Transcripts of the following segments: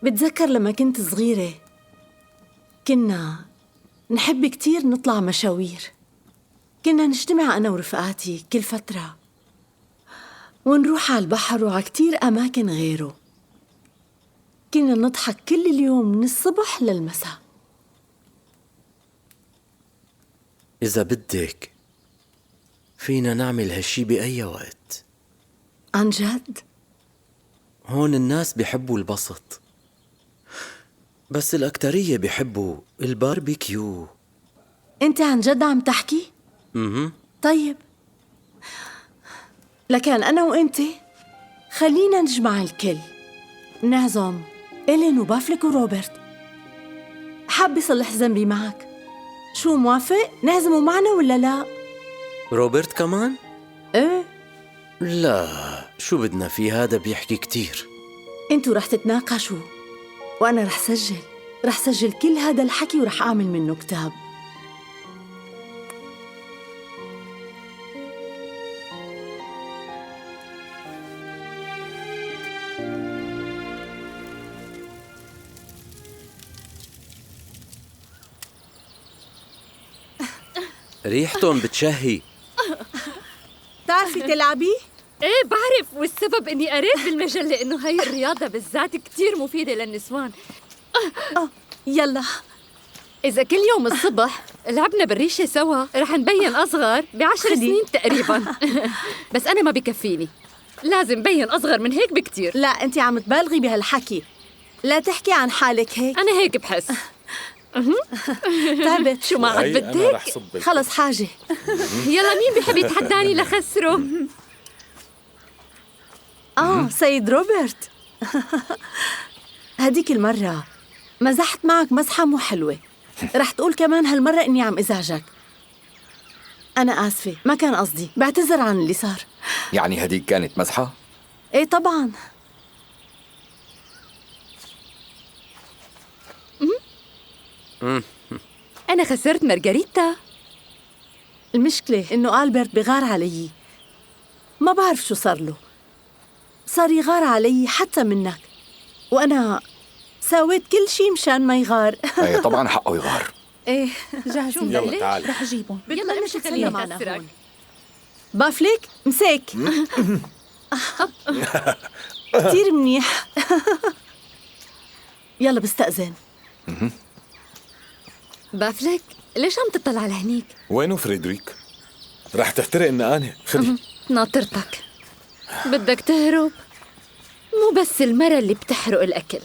بتذكر لما كنت صغيرة كنا نحب كتير نطلع مشاوير. كنا نجتمع أنا ورفقاتي كل فترة ونروح على البحر وعلى كتير أماكن غيره. كنا نضحك كل اليوم من الصبح للمساء. إذا بدك فينا نعمل هالشي بأي وقت. عن جد؟ هون الناس بيحبوا البسط، بس الأكترية بيحبوا الباربيكيو. أنت عن جد عم تحكي؟ طيب، لكن أنا وأنت خلينا نجمع الكل، نعزم إلين وبافلك وروبرت. حابة صلح ذنبي معك، شو موافق؟ نعزمه معنا ولا لا؟ روبرت كمان؟ إيه. لا، شو بدنا فيه، هذا بيحكي كتير. انتوا رح تتناقشوا وأنا رح سجل كل هذا الحكي ورح أعمل منه كتاب. ريحتهم بتشهي. بتعرفي تلعبي؟ ايه بعرف، والسبب اني قريت بالمجلة انه هاي الرياضة بالذات كتير مفيدة للنسوان. يلا، إذا كل يوم الصبح لعبنا بالريشة سوا رح نبين أصغر ب10 سنين تقريباً. بس أنا ما بكفيني، لازم بين أصغر من هيك بكتير. لا أنت عم تبالغي بهالحكي، لا تحكي عن حالك هيك. أنا هيك بحس. تعبت. شو ما عاد بدك؟ خلص حاجة. يلا، مين بحب يتحداني لخسره؟ سيد روبرت. هديك المرة مزحت معك مزحة مو حلوة، رح تقول كمان هالمرة إني عم إزعجك. أنا آسفة، ما كان قصدي، بعتذر عن اللي صار. يعني هديك كانت مزحة؟ إيه طبعاً. أنا خسرت مارغريتا. المشكلة إنه ألبرت بغار علي، ما بعرف شو صار له، صار يغار علي حتى منك، وأنا سويت كل شي مشان ما يغار. ايه طبعا حقه يغار. إيه جاهزين؟ يلا تعالي. رح أجيبهم. يلا امشي خليني أكسرك. بافلك مسك. كتير منيح. يلا بستأذن. بافلك، ليش عم تطلع لهنيك؟ وينه فريدريك؟ رح تحترق النقانة، خذي. ناطرتك. بدك تهرب؟ مو بس المرة اللي بتحرق الأكل،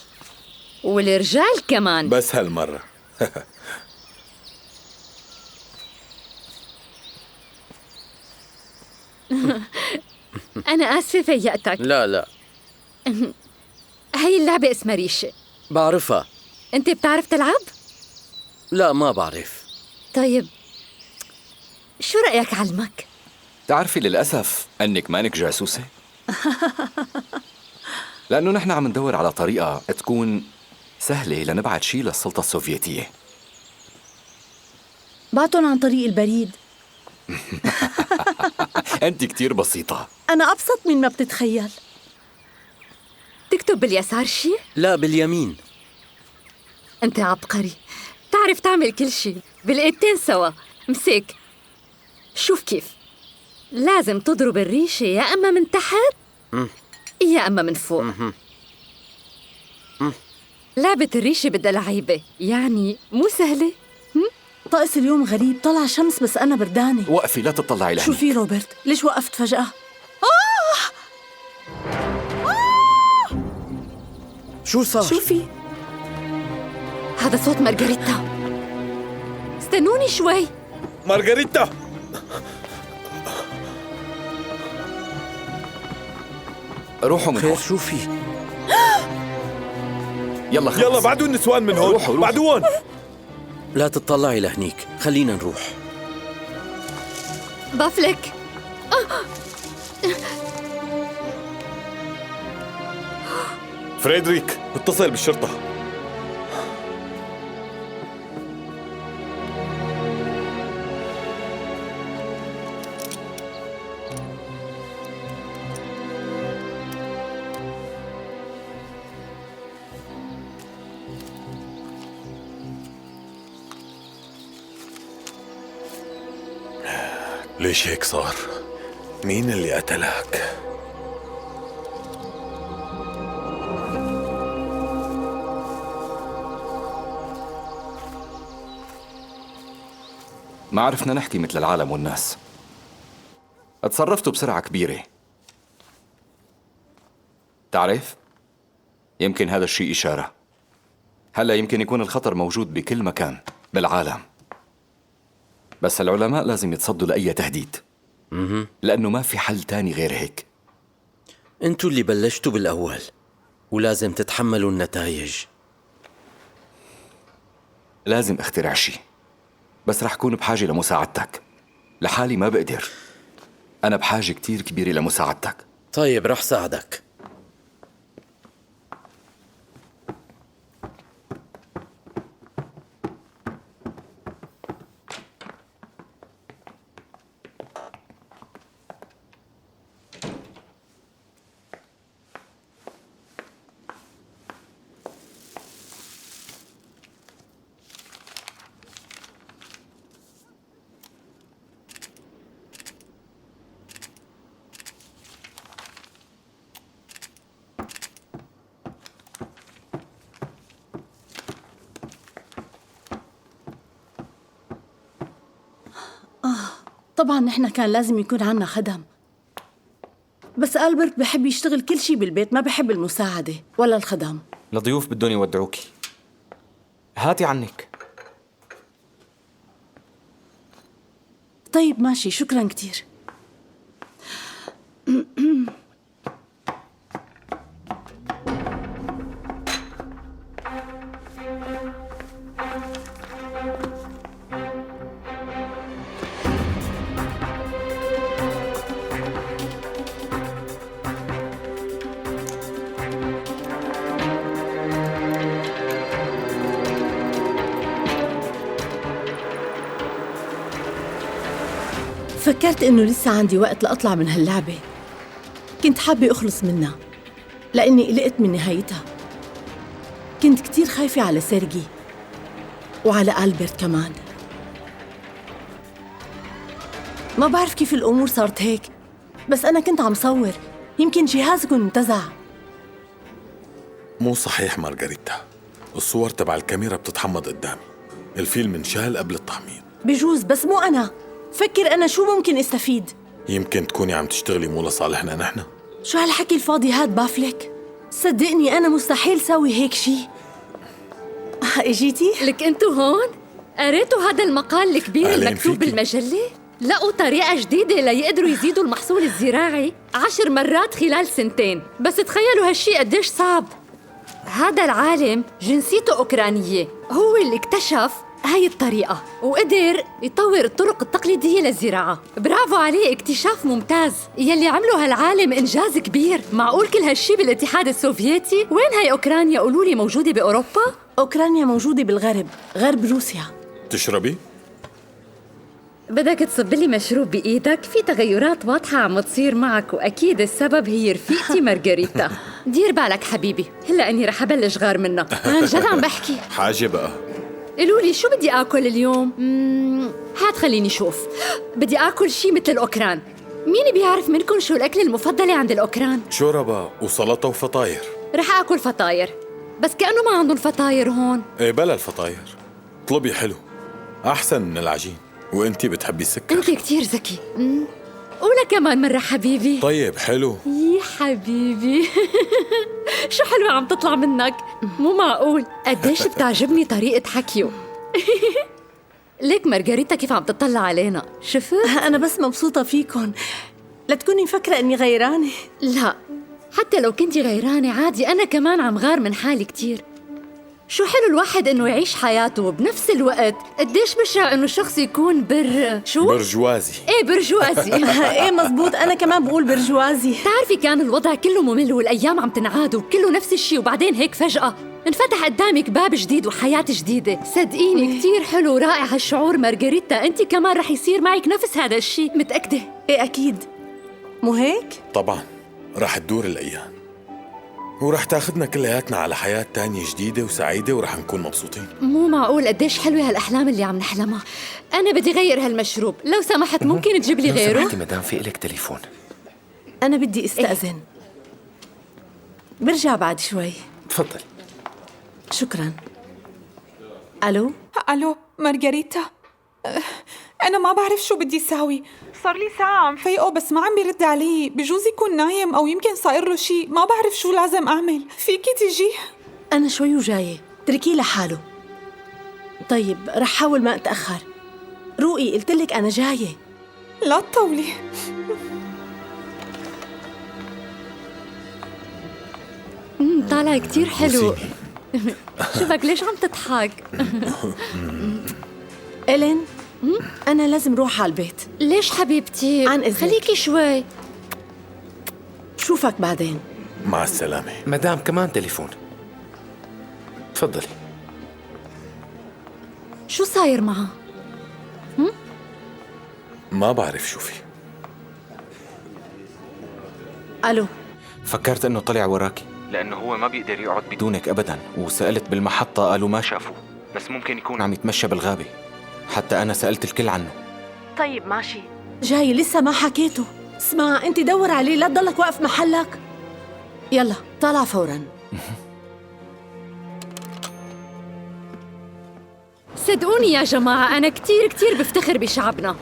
والرجال كمان. بس هالمرة. أنا آسفة فيقتك. لا هاي اللعبة اسمها ريشة. بعرفها. أنت بتعرف تلعب؟ لا ما بعرف. طيب شو رأيك علمك؟ تعرفي للأسف أنك مانك جاسوسة. لأنه نحن عم ندور على طريقة تكون سهلة لنبعت شي للسلطة السوفيتية. بعتن عن طريق البريد. أنت كتير بسيطة. أنا أبسط من ما بتتخيل. تكتب باليسار شي؟ لا باليمين. أنت عبقري، تعرف تعمل كل شي بالإيدتين سوا. امسك، شوف كيف لازم تضرب الريشة يا أما من تحت يا أما من فوق. لعبة الريشة بدها لعيبة، يعني مو سهلة. طقس اليوم غريب، طلع شمس بس أنا بردانة. وقفي لا تطلعي لهنيك. شو في روبرت؟ ليش وقفت فجأة؟ شو صار؟ شو في؟ هذا صوت مارغريتا. استنوني شوي. مارغريتا، روحوا من خير هون. شو في؟ يلا خلص. يلا بعدوا النسوان من هون. روحوا. بعدوهم. لا تطلعي لهنيك، خلينا نروح. بافلك، فريدريك اتصل بالشرطة. ليش هيك صار؟ مين اللي قتلك؟ ما عرفنا نحكي مثل العالم والناس. اتصرفتوا بسرعة كبيرة. تعرف؟ يمكن هذا الشيء إشارة. هلأ يمكن يكون الخطر موجود بكل مكان بالعالم، بس العلماء لازم يتصدوا لأي تهديد، لأنه ما في حل تاني غير هيك. انتوا اللي بلشتوا بالأول ولازم تتحملوا النتائج. لازم اخترع شيء، بس رح كون بحاجة لمساعدتك. لحالي ما بقدر. أنا بحاجة كتير كبيرة لمساعدتك. طيب رح ساعدك. طبعا نحن كان لازم يكون عنا خدم، بس ألبرت بحب يشتغل كل شي بالبيت، ما بحب المساعدة ولا الخدم. الضيوف بدهم يودعوكي. هاتي عنك. طيب ماشي، شكرا كتير. فكرت إنه لسه عندي وقت لأطلع من هاللعبة. كنت حابة أخلص منها لأني قلقت من نهايتها. كنت كتير خايفة على سيرجي وعلى ألبرت كمان. ما بعرف كيف الأمور صارت هيك، بس أنا كنت عم صور، يمكن جهازكم انتزع. مو صحيح مارغريتا، الصور تبع الكاميرا بتتحمض قدامي. الفيلم انشال قبل التحميض. بجوز، بس مو أنا. فكر أنا شو ممكن استفيد. يمكن تكوني عم تشتغلي مو لصالحنا نحن. شو هالحكي الفاضي هاد بافلك؟ صدقني أنا مستحيل سوي هيك شي. اجيتي؟ لك انتوا هون؟ قريتوا هذا المقال الكبير أهلاً المكتوب فيكي. بالمجلة؟ لقوا طريقة جديدة ليقدروا يزيدوا المحصول الزراعي 10 مرات خلال 2 سنين. بس تخيلوا هالشي قديش صعب. هذا العالم جنسيته أوكرانية، هو اللي اكتشف هاي الطريقة وقدر يطور الطرق التقليدية للزراعة. برافو عليه، اكتشاف ممتاز. يلي عمله هالعالم إنجاز كبير. معقول كل هالشي بالاتحاد السوفيتي؟ وين هاي أوكرانيا؟ قولوا لي، موجودة بأوروبا؟ أوكرانيا موجودة بالغرب، غرب روسيا. تشربي؟ بدك تصب لي مشروب بإيدك؟ في تغيرات واضحة عم تصير معك، وأكيد السبب هي رفيقتي مارغريتا. دير بالك حبيبي، هلأ أني رح أبلش غار منها. عن جد عم بحكي. حاجة بقى. قولوا لي شو بدي آكل اليوم؟ هات خليني شوف. بدي آكل شي مثل الأوكران. مين بيعرف منكم شو الأكل المفضلة عند الأوكران؟ شوربة وسلطة وفطاير. رح آكل فطاير، بس كأنه ما عندهم فطاير هون. ايه بلا الفطاير، اطلبي حلو أحسن من العجين. وانتي بتحبي السكر. أنت كتير ذكي. قولها كمان مرة حبيبي. طيب حلو. يا حبيبي. شو حلوة عم تطلع منك، مو معقول. قديش بتعجبني طريقة حكيه. ليك مارغريتا كيف عم تطلع علينا، شفت؟ أنا بس مبسوطة فيكن، لا تكوني مفكرة إني غيرانة. لا، حتى لو كنتي غيرانة عادي، أنا كمان عم غار من حالي كتير. شو حلو الواحد إنه يعيش حياته، وبنفس الوقت قديش بشع إنه الشخص يكون شو؟ برجوازي. إيه برجوازي. إيه مزبوط، أنا كمان بقول برجوازي. تعرفي كان الوضع كله ممل والأيام عم تنعاد وكله نفس الشي، وبعدين هيك فجأة انفتح قدامك باب جديد وحياة جديدة. صدقيني كتير حلو ورائع هالشعور مارغريتا. أنت كمان رح يصير معك نفس هذا الشي، متأكدة. إيه أكيد، مو هيك؟ طبعا راح تدور الأيام، ورح تاخدنا كلياتنا على حياة تانية جديدة وسعيدة ورح نكون مبسوطين. مو معقول قديش حلوة هالأحلام اللي عم نحلمها. أنا بدي غير هالمشروب، لو سمحت ممكن تجيب لي لو غيره؟ سمحتي مدام في إلك تليفون. أنا بدي أستأذن. برجع بعد شوي. تفضل. شكراً. ألو؟ الو مارغريتا، انا ما بعرف شو بدي ساوي. صار لي ساعة عم فيقه بس ما عم بيرد علي. بجوز يكون نايم او يمكن صاير له شيء، ما بعرف شو لازم اعمل. فيكي تجي؟ أنا شوي وجاية، اتركيه لحاله. طيب رح حاول ما أتأخر. روقي، قلتلك أنا جاية. لا تطولي. طالع كتير حلو. شوفك ليش عم تضحك؟ إلين، أنا لازم روح على البيت. ليش حبيبتي؟ عن إذنك. خليكي شوي. شوفك بعدين. مع السلامة. مدام كمان تليفون. تفضلي. شو صاير معها؟ ما بعرف شو في. ألو؟ فكرت انه طلع وراكي لانه هو ما بيقدر يقعد بدونك ابدا، وسألت بالمحطة قالوا ما شافوه، بس ممكن يكون عم يتمشى بالغابة. حتى انا سألت الكل عنه. طيب ماشي، جاي لسه ما حكيته. اسمع، انت دور عليه، لا تضلك واقف محلك. يلا طالع فورا. صدقوني يا جماعة أنا كتير بفتخر بشعبنا.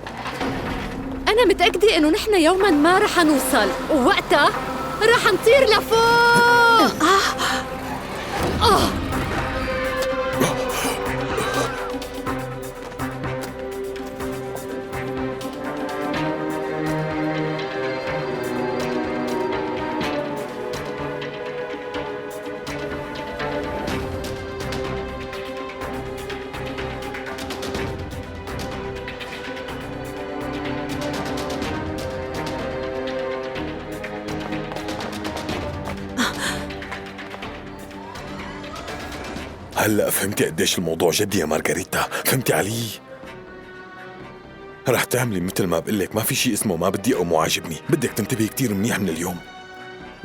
أنا متأكدة إنه نحن يوماً ما رح نوصل، ووقتها رح نطير لفوق. هلأ فهمتي قديش الموضوع جدي يا مارغريتا، فهمتي علي؟ رح تعملي مثل ما بقلك، ما في شيء اسمه ما بدي أو مو عاجبني، بدك تنتبهي كتير منيح من اليوم.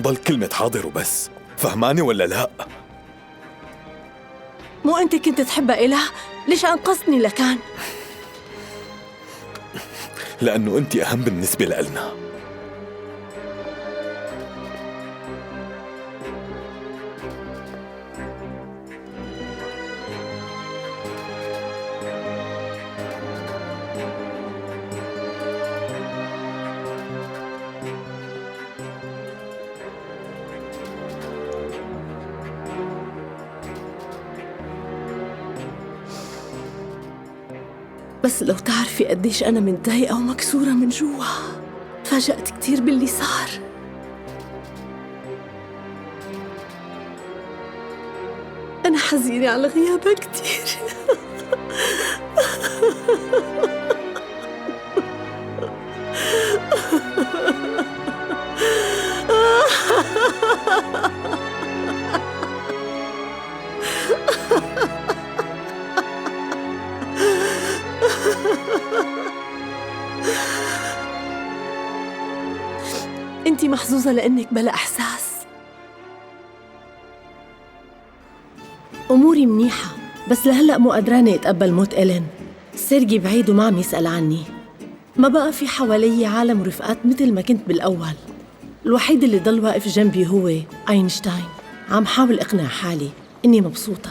ضل كلمة حاضر وبس، فهماني ولا لا؟ مو انت كنت تحبها إلها؟ ليش أنقذتني لكان؟ لأنه أنت أهم بالنسبة لإلنا. بس لو تعرفي قديش أنا متضايقة ومكسورة من جوا. تفاجأت كتير باللي صار. أنا حزينة على غيابها كتير. انتي محظوظة لأنك بلا إحساس. أموري منيحة، بس لهلأ مو قدرانة أتقبل موت إلين. سيرجي بعيد وما عم يسأل عني. ما بقى في حوالي عالم ورفقات مثل ما كنت بالأول. الوحيد اللي ضل واقف جنبي هو أينشتاين. عم حاول أقنع حالي إني مبسوطة.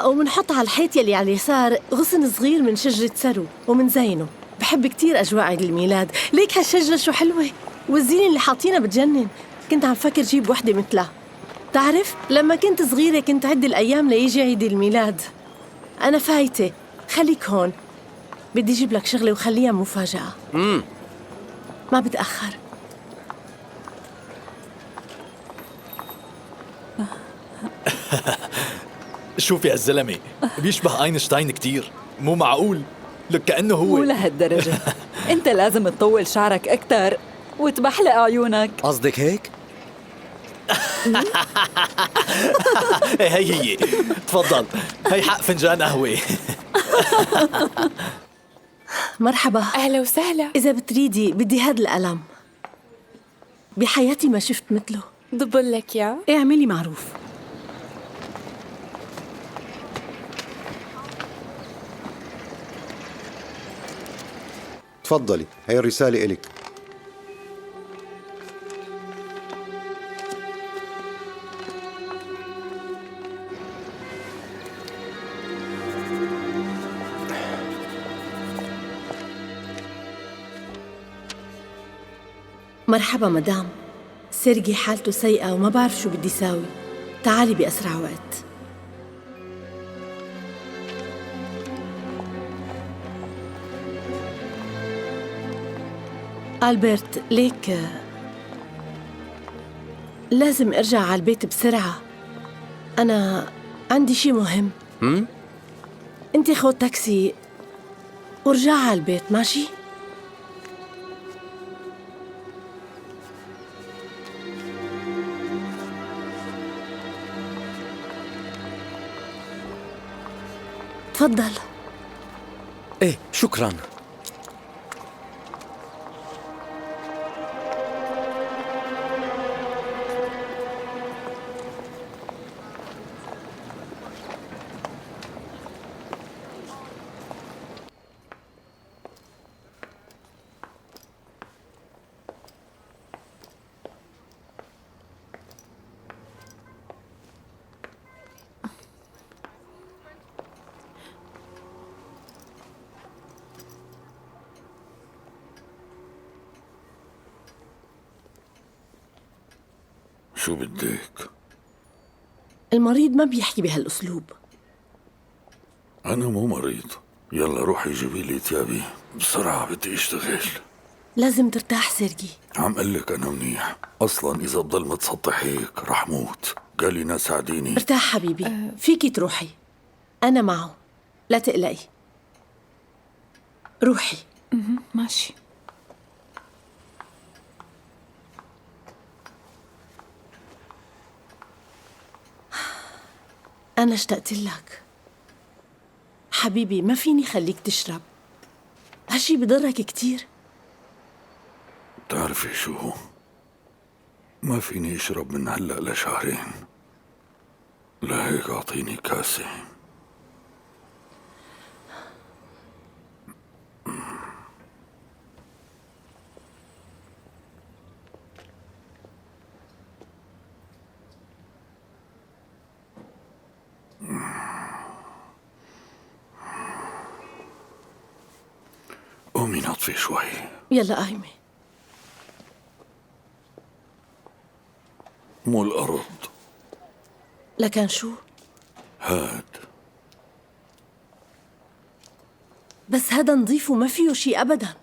ومنحط على الحيط يلي على اليسار غصن صغير من شجرة سرو ومن زينه. بحب كتير أجواء عيد الميلاد. ليك هالشجرة شو حلوة، والزينة اللي حاطينها بتجنن. كنت عم فكر جيب وحدة مثلها. تعرف لما كنت صغيرة كنت عد الأيام ليجي عيد الميلاد. أنا فايتة، خليك هون، بدي أجيب لك شغلة وخليها مفاجأة. ما بتأخر. شوف يا الزلمة، بيشبه أينشتاين كتير. مو معقول، لك كأنه هو. مو لهالدرجة. انت لازم تطول شعرك أكتر وتبحلق عيونك. قصدك هيك؟ هي تفضل، هي حق فنجان قهوة. مرحبا. أهلا وسهلا. إذا بتريدي بدي هاد القلم، بحياتي ما شفت مثله. دبل لك يا اعملي معروف. تفضلي، هي الرسالة إلك. مرحبا مدام. سيرجي حالته سيئة وما بعرف شو بدي ساوي. تعالي بأسرع وقت. ألبرت، ليك لازم أرجع على البيت بسرعة. أنا عندي شي مهم. أنت خذ تاكسي ورجع على البيت، ماشي؟ تفضل. ايه شكرا. شو بدك؟ المريض ما بيحكي بهالأسلوب. أنا مو مريض. يلا روحي جيبي لي تيابي بسرعة، بدي أشتغل. لازم ترتاح سيرجي. عم قلك أنا منيح، أصلا إذا بضل متسطح هيك رح موت. قالي ناس ساعديني. ارتاح حبيبي. فيكي تروحي، أنا معه، لا تقلقي. روحي. ماشي. أنا اشتقت لك حبيبي. ما فيني خليك تشرب، هالشي بضرك كتير. بتعرفي شو؟ ما فيني أشرب من هلأ لشهرين، لهيك أعطيني كاسة. قومي نطفي شوي. يلا قايمة. مو الأرض، لكن شو؟ هاد. بس هذا نظيف وما فيه شي أبدا.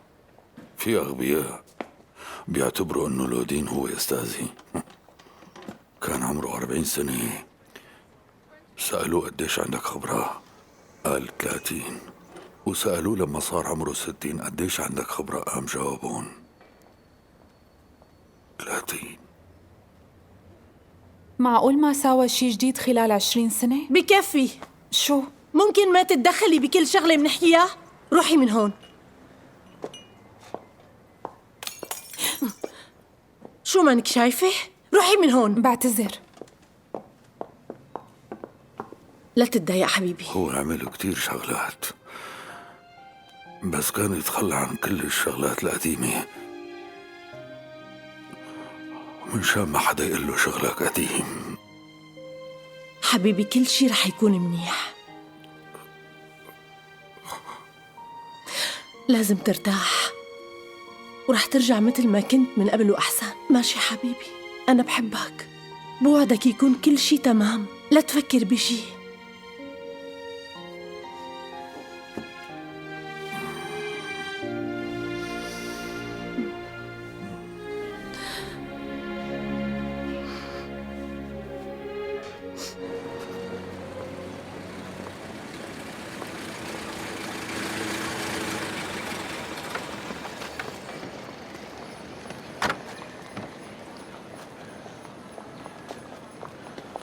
في أغبياء بيعتبروا إنه لودين هو أستاذي. كان عمره 40 سنة، سألوه قديش عندك خبرة؟ قال 30. وسألوه لما صار عمره 60 قديش عندك خبرة؟ قام جاوبون 30. معقول ما ساوى شي جديد خلال 20 سنة؟ بكفي. شو؟ ممكن ما تتدخلي بكل شغلة منحكيها؟ روحي من هون. شو مانك شايفة؟ روحي من هون. بعتذر. لا تتضايق حبيبي. هو عمل كتير شغلات، بس كان يتخلى عن كل الشغلات القديمة منشان ما حدا يقول له شغلك قديم. حبيبي كل شي رح يكون منيح. لازم ترتاح ورح ترجع مثل ما كنت من قبل وأحسن. ماشي حبيبي، أنا بحبك. بوعدك يكون كل شي تمام، لا تفكر بشي.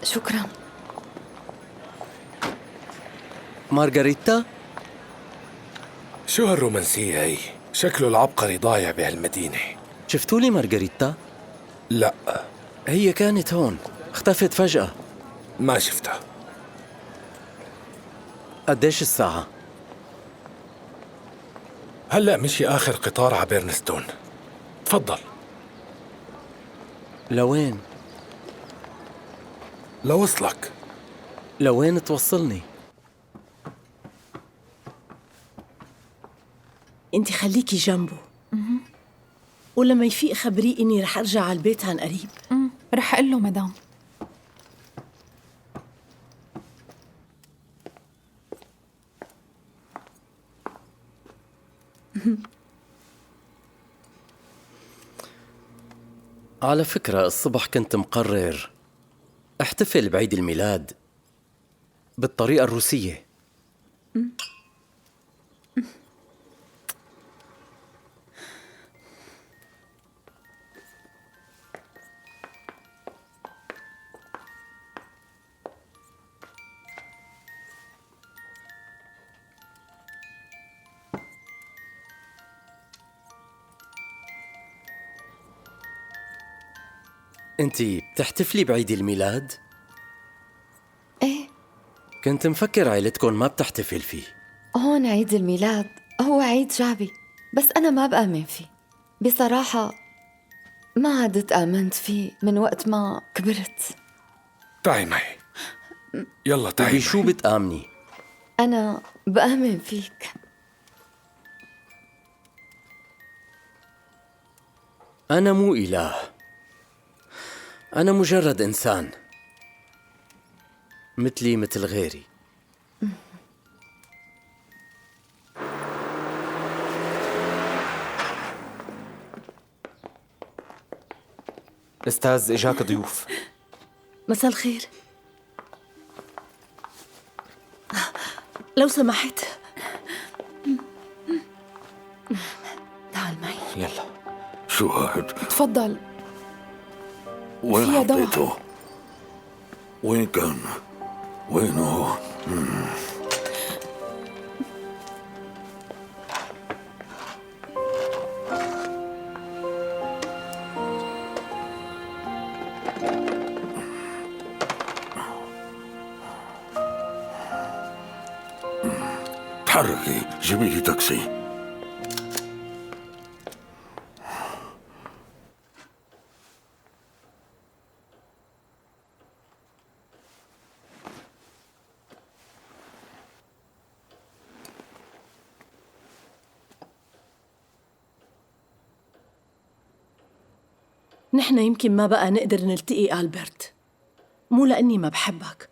شكرا. مارغريتا؟ شو هالرومانسية هي؟ شكله العبقري ضايع بهالمدينة. شفتوا لي مارغريتا؟ لا، هي كانت هون، اختفت فجأة. ما شفتها. قديش الساعة؟ هلأ مشي آخر قطار على بيرنستون. تفضل. لوين؟ لوصلك. لوين توصلني؟ انت خليكي جنبه، ولما يفيق خبريه اني رح ارجع على البيت عن قريب. رح اقول له مدام. على فكرة الصبح كنت مقرر احتفل بعيد الميلاد بالطريقة الروسية. انتي بتحتفلي بعيد الميلاد؟ ايه. كنت مفكر عيلتكن ما بتحتفل فيه. هون عيد الميلاد هو عيد شعبي، بس أنا ما بآمن فيه بصراحة. ما عدت آمنت فيه من وقت ما كبرت. تعي معي. يلا تعي. بشو بتآمني؟ أنا بآمن فيك. أنا مو إله، أنا مجرد إنسان مثلي مثل غيري. أستاذ إجاك ضيوف. مساء الخير. لو سمحت تعال معي. يلا. شو هاد؟ تفضل. وين فيها دواء. حطيته؟ وين كان؟ وينه؟ تحركي، جيبي لي تاكسي. نحن يمكن ما بقى نقدر نلتقي ألبرت، مو لأني ما بحبك،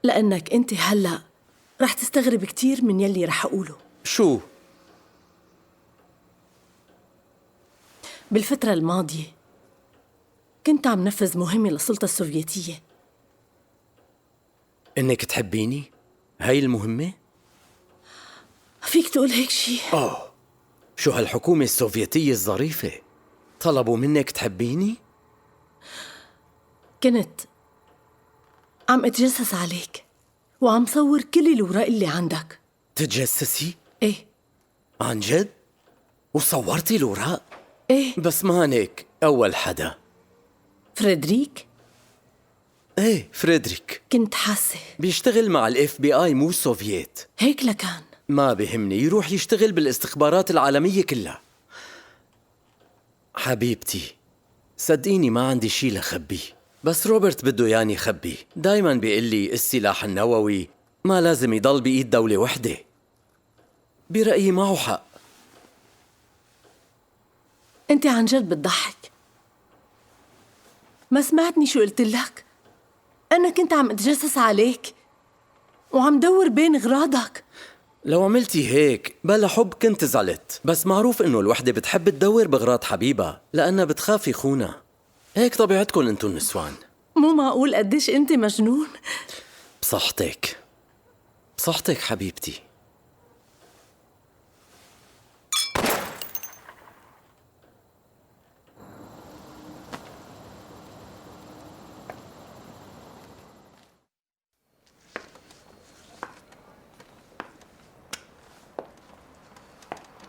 لأنك أنت هلأ رح تستغرب كتير من يلي رح أقوله. شو؟ بالفترة الماضية كنت عم نفذ مهمة للسلطة السوفيتية. إنك تحبيني؟ هاي المهمة؟ فيك تقول هيك شي؟ شو هالحكومة السوفيتية الظريفة؟ طلبوا منك تحبيني؟ كنت عم أتجسس عليك وعم صور كل الوراق اللي عندك. تتجسسي؟ إيه. عن جد؟ وصورتي الوراق؟ إيه. بس مانك أول حدا. فريدريك؟ إيه فريدريك. كنت حاسة بيشتغل مع الاف بي آي مو السوفييت. هيك لكان. ما بيهمني، يروح يشتغل بالاستخبارات العالمية كلها. حبيبتي صدقيني ما عندي شي لخبيه، بس روبرت بده ياني خبيه. دايما بيقول لي السلاح النووي ما لازم يضل بإيد دولة وحدة. برأيي معه حق. أنت عن جد بتضحك. ما سمعتني شو قلت لك؟ أنا كنت عم أتجسس عليك وعم دور بين أغراضك. لو عملتي هيك بلا حب كنت زعلت، بس معروف إنه الوحدة بتحب تدور بأغراض حبيبها لأنها بتخاف يخونها. هيك طبيعتكن انتو النسوان. مو معقول قديش أنت مجنون. بصحتك بصحتك حبيبتي.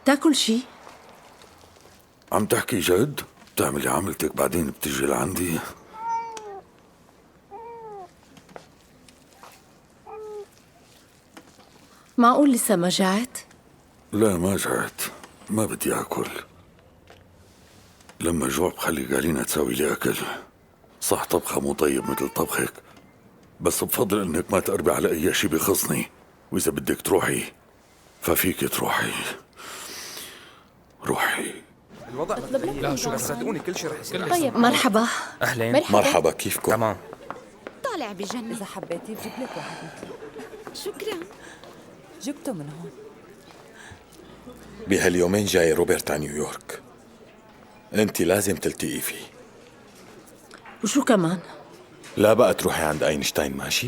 تاكل شي؟ عم تحكي جد؟ بتعملي عملتك بعدين بتجي لعندي؟ معقول لسه ما جعت؟ لا ما جعت، ما بدي أكل. لما جوع بخلي قالينا تساوي لي أكل. صح طبخة مو طيب مثل طبخك، بس بفضل إنك ما تقربي على أي شي بيخصني، وإذا بدك تروحي ففيك تروحي. روحي. الوضع لا شو صدقوني كل شيء رح يصير. طيب مرحبا. أهلين. مرحبا، كيفكم؟ تمام. طالع بجنة. إذا حبيتي بجيب لك واحد مثلي. شكرا. جبته من هون. بهاليومين جاي روبرت على نيويورك، انت لازم تلتقي فيه. وشو كمان؟ لا بقى تروحي عند اينشتاين، ماشي؟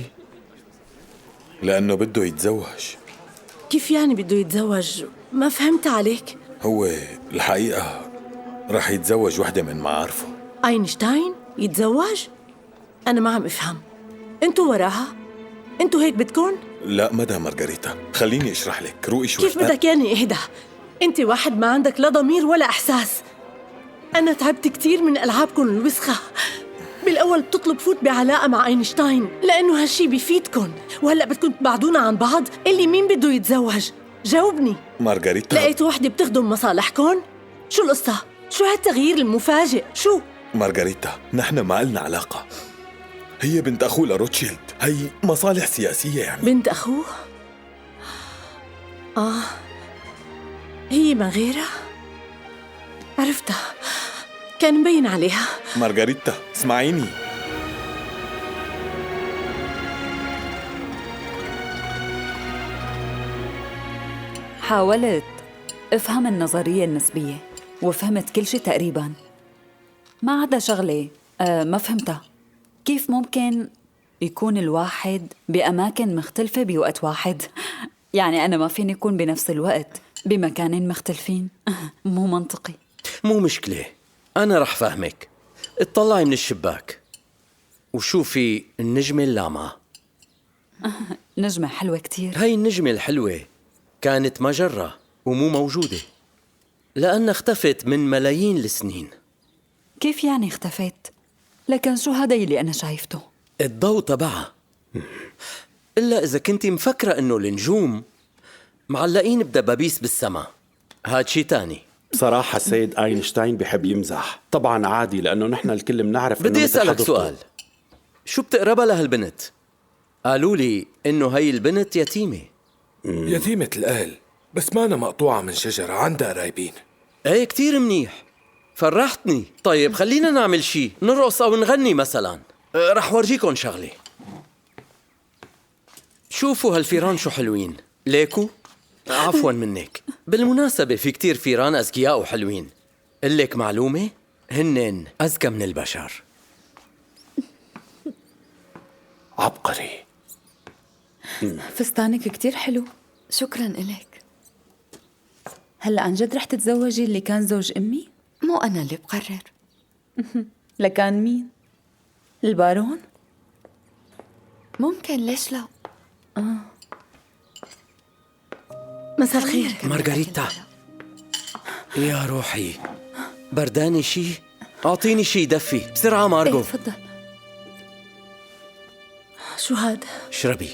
لأنه بده يتزوج. كيف يعني بده يتزوج؟ ما فهمت عليك. هو الحقيقة رح يتزوج وحدة من معارفه. أينشتاين يتزوج؟ أنا ما عم أفهم. أنتوا وراها؟ أنتوا هيك بدكن؟ لا مدام مارغريتا، خليني اشرح لك، روقي شوي. كيف بدك يعني اهدى؟ أنت واحد ما عندك لا ضمير ولا إحساس. أنا تعبت كتير من ألعابكم الوسخة. بالأول بتطلب فوت بعلاقة مع أينشتاين لأنه هالشي بيفيدكن، وهلأ بدكم تبعدونا عن بعض. اللي مين بده يتزوج؟ جاوبني. مارغريتا، لقيت وحدة بتخدم مصالحكن؟ شو القصة؟ شو هالتغيير المفاجئ؟ شو؟ مارغريتا، نحن ما لنا علاقة. هي بنت أخوه لروتشيلد، هي مصالح سياسية يعني. بنت أخوه؟ هي ما غيرها؟ عرفتها، كان مبين عليها. مارغريتا اسمعيني. حاولت افهم النظرية النسبية وفهمت كل شيء تقريبا، ما عدا شغلة ما فهمتها. كيف ممكن يكون الواحد بأماكن مختلفة بوقت واحد؟ يعني أنا ما فيني أكون بنفس الوقت بمكانين مختلفين. مو منطقي. مو مشكلة، أنا رح فهمك. اطلعي من الشباك وشوفي النجمة اللامعة. نجمة حلوة كتير. هاي النجمة الحلوة كانت مجرة ومو موجودة، لأنها اختفت من ملايين السنين. كيف يعني اختفت؟ لكن شو هذا اللي أنا شايفته؟ الضوء تبعها. إلا إذا كنتي مفكرة إنه النجوم معلقين بدبابيس بالسما، هاد شي تاني. بصراحة السيد أينشتاين بحب يمزح، طبعا عادي لأنه نحن الكل بنعرف. بدي أسألك سؤال، شو بتقربها لهالبنت؟ قالوا لي إنه هاي البنت يتيمة. يتيمة الأهل، بس ما أنا مقطوعة من شجرة، عندها قرايبين. ايه كتير منيح، فرحتني. طيب خلينا نعمل شي، نرقص أو نغني مثلا. رح ورجيكن شغلة. شوفوا هالفيران شو حلوين. ليكو عفوا منك. بالمناسبة في كتير فيران أذكياء وحلوين. قلك معلومة، هنن أذكى من البشر. عبقري. فستانك كتير حلو. شكراً إلك. هلأ عن جد رح تتزوجي اللي كان زوج أمي؟ مو أنا اللي بقرر. لكان مين؟ البارون؟ ممكن، ليش لا؟ مساء الخير مارغريتا. يا روحي، برداني شي؟ أعطيني شي دفي بسرعة مارغو. ايه تفضل. شو هاد؟ اشربي.